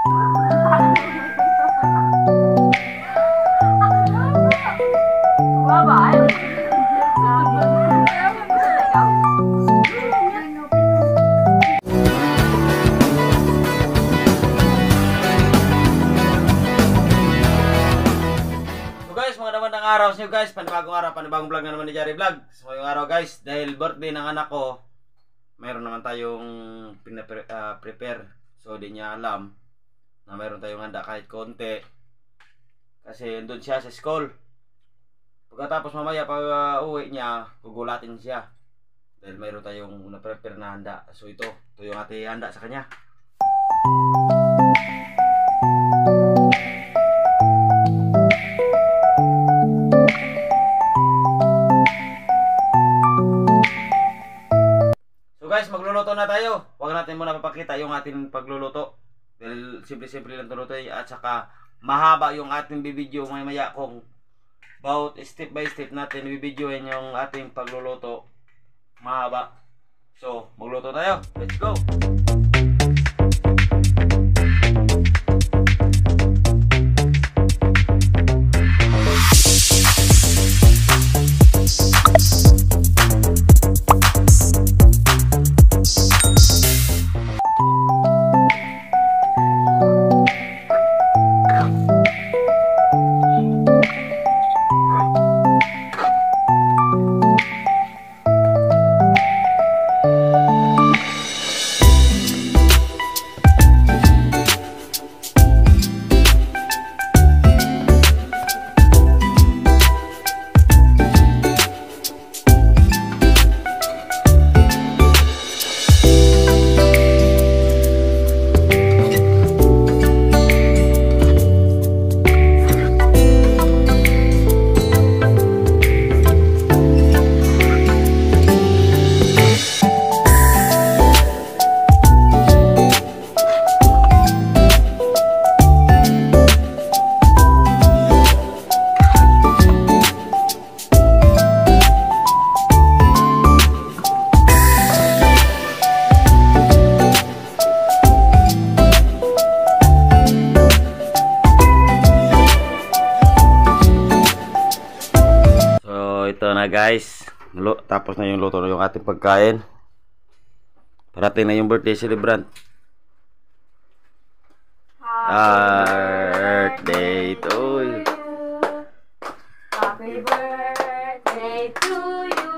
Araw sa inyo guys, panibagong araw, panibagong vlog na naman ni Jari Vlog. So ngayong araw guys, dahil birthday ng anak ko, mayroon naman tayong prepare. So di niya alam na mayroon tayong handa kahit konti. Kasi doon siya sa school. Pagkatapos mamaya pag uwi niya, gugulatin siya. Dahil mayroon tayong na-prepare na handa. So ito yung ating handa sa kanya. Guys, magluluto na tayo. Huwag natin muna papakita yung ating pagluluto. Dahil simple-simple lang tuluto at saka mahaba yung ating bibidyo maya kung about step by step natin bibidyoin yung ating pagluluto. Mahaba. So, magluto tayo. Let's go! Ito na guys, tapos na yung luto na yung ating pagkain. Parating na yung birthday celebrant. Birthday to you. Happy birthday to you.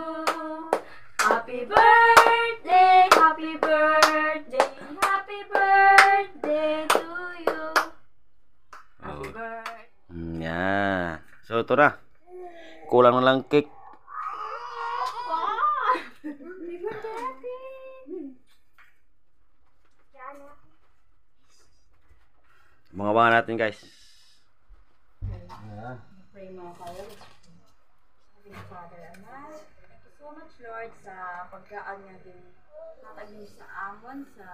Happy birthday, happy birthday, happy birthday to you. Happy birthday. Yan. So ito na. Kulang na lang cake. Mga banga natin guys. Pray mo kayo. Father, Anak, thank you so much Lord sa pagkaan nga din natag niyo sa amon sa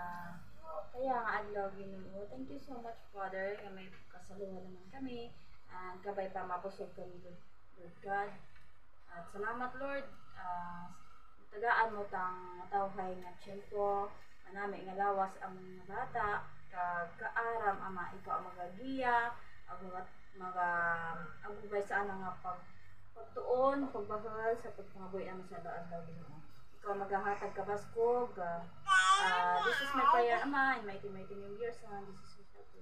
kaya nga adlaw Ginoo. Thank you so much Father nga may kasaluhan naman kami and gabay pa mabusog kami Lord God. At salamat Lord, tagaan mo tang tawhay nga tiyempo manami nga lawas ang mga bata kaaram ama ikaw ang magagiya agubay sa ana nga pagtuon pagbahal sa pagpangabuhi namin sa adlaw Ginoo. Ikaw maghahatag ka baskog. This is my prayer ama in mighty name of your son Jesus Christ.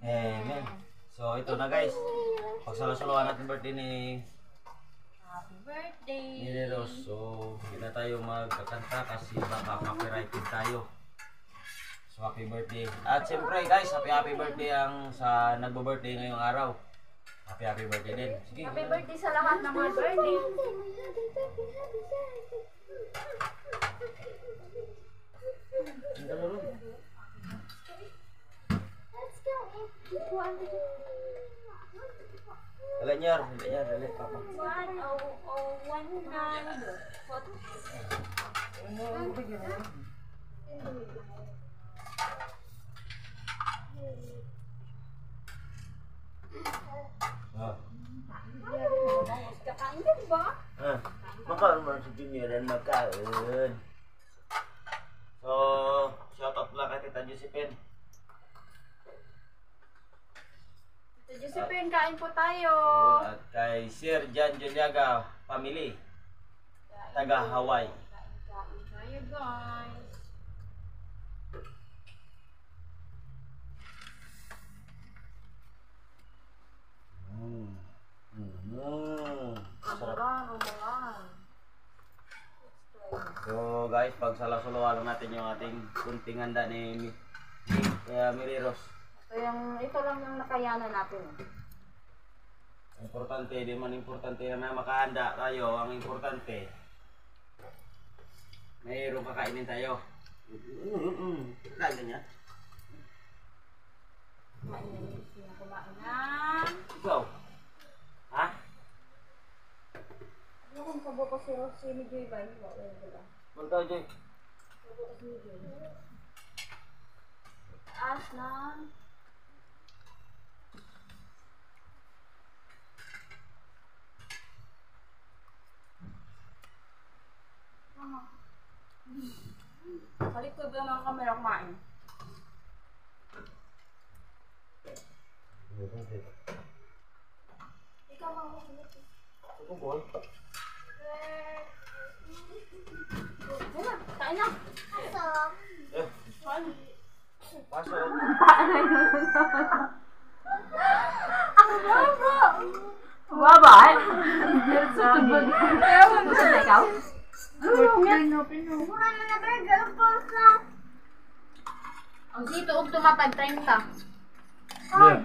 Amen. So ito na guys, pagsalo-saluhan natin birthday ni Happy birthday ni Rose. So hindi na tayo magkakanta kasi baka copyrighted tayo. So happy birthday. At siyempre guys, happy birthday ang sa nagbo-birthday ngayong araw. Happy birthday din. Sige. Happy birthday sa lahat ng mga birthday. Dali niya, dali papa. 101. Kakain ka ba? Makaon mo si Junior and makaon. So, shout out lang kay Tita Josephine. So, Josephine, kain po tayo. At kay Sir Jan Juliaga family. Taga Hawaii. Kain tayo, guys. Sarap. Umulan. So guys, pagsalasulwa lang natin yung ating kunting handa ni Miriros. Ito lang yung nakayanan natin. Importante, di man importante na makahanda tayo. Ang importante, mayroong kakainin tayo. Kaya niya. Kumain na. Ikaw? Ha? Ano kung sabo ko si Joy ba? Wala. Punta, Joy. Sabo ko si Joy. Taas na. Balik ko ba mga kamera kumain? Ikaw mga kamera. Ito, boy. Wala, kain na. Eh, pasok. Baba. Ewan mo sa ikaw? Ang dito, og tumatag 30. Yeah.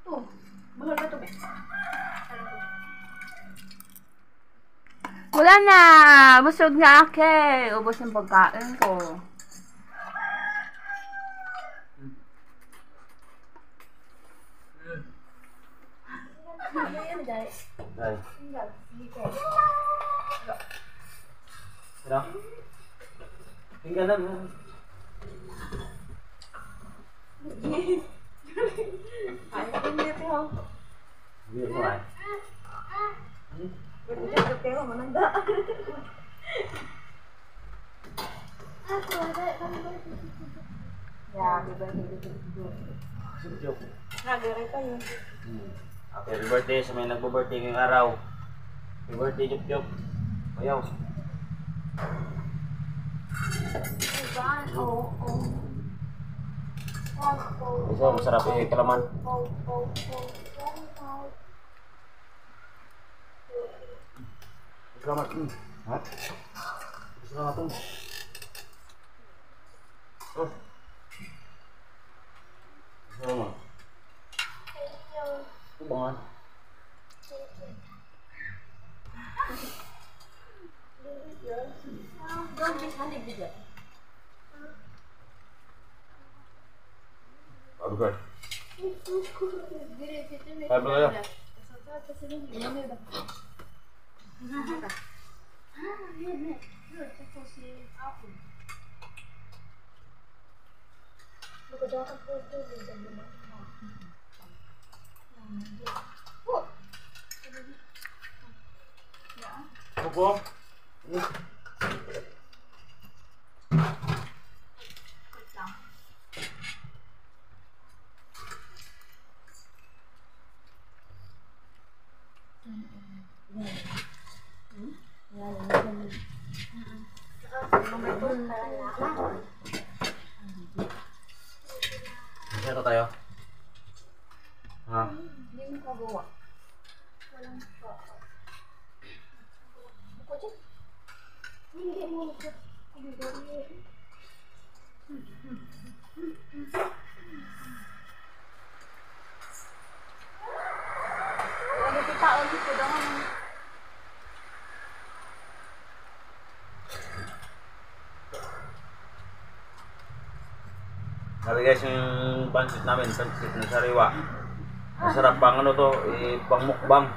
Ito. Mahal ba ito, be? Wala na! Busog na ako. Ubos yung pagkain ko. Dai. Tira. Tinggalan mo. Ay, pinit ko. Biar mo ay. Pero mananda. Ya, happy birthday to you. Sudyok. Nagare pa yun. Happy birthday sa may nagbo-birthday ngayong araw. Happy birthday, Jup. Ayaw. Isa, masarap yung kalaman. Selamat. Ha? Selamat. Oh. Selamat. Itu banget. Don't be funny video. Baru guys. Baru ya. Opo. Bisa tayo? Ha? Hindi mo kagawa. Walang pa. Ako dyan. Hindi mo ito. Ano ito taon dito daw? Sabi guys, yung pancit namin, pancit na sariwa. Masarap pang ano to, pang mukbang.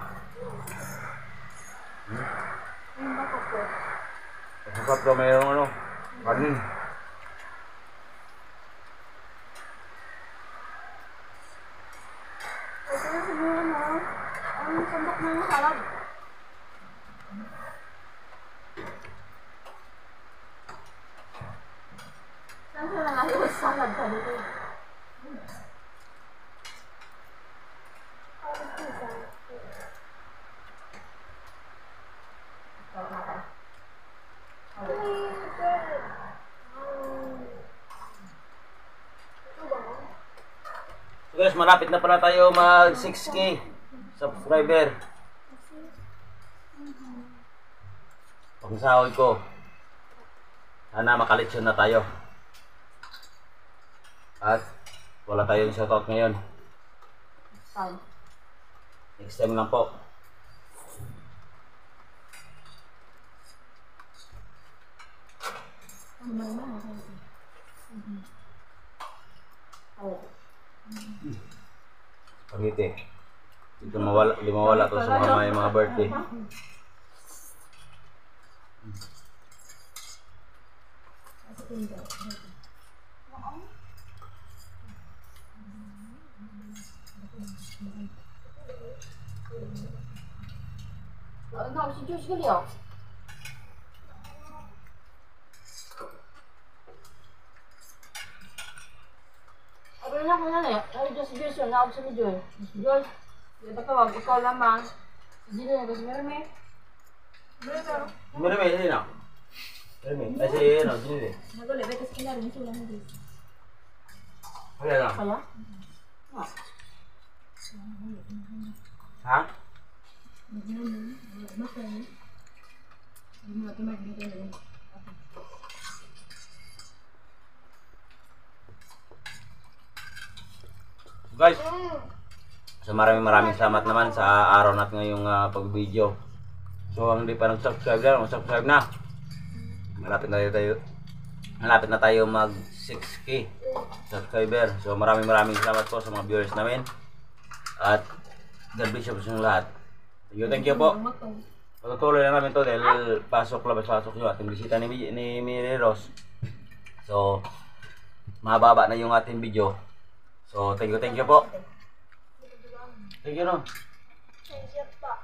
Yung bako ko. Masarap to, mayroong ano, kanin. Ito na siguro na. Ang sandok na yung salad. Saan sila na yung salad ka dito? Guys, malapit na pala tayo mag 6K subscriber. Pag sahod ko, sana makalitsyon na tayo. At wala tayong shoutout ngayon. Next time lang po. Spaghetti. Hindi mawala to sa mga birthday. Ano si Josh gali oh. Ano na ko na eh. Ay Josh yun na si Josh. Josh. Ito tawag ikaw lamang. Hindi na kasi meron eh. Meron hindi na. Meron kasi ano, hindi. Nagole betes kinarin sila na dito. Kaya na. Kaya? Ha? Guys, so maraming salamat naman sa araw natin ngayong pag-video. So ang hindi pa nag-subscribe na, mag-subscribe na. Malapit na tayo mag 6K subscriber. So maraming salamat po sa mga viewers namin. At God bless you po sa lahat. Thank you po. Patutuloy na namin to dahil pasok nyo ating bisita ni Miri Rose. So mababa na yung ating video. So thank you po. Thank you no. Thank you pa.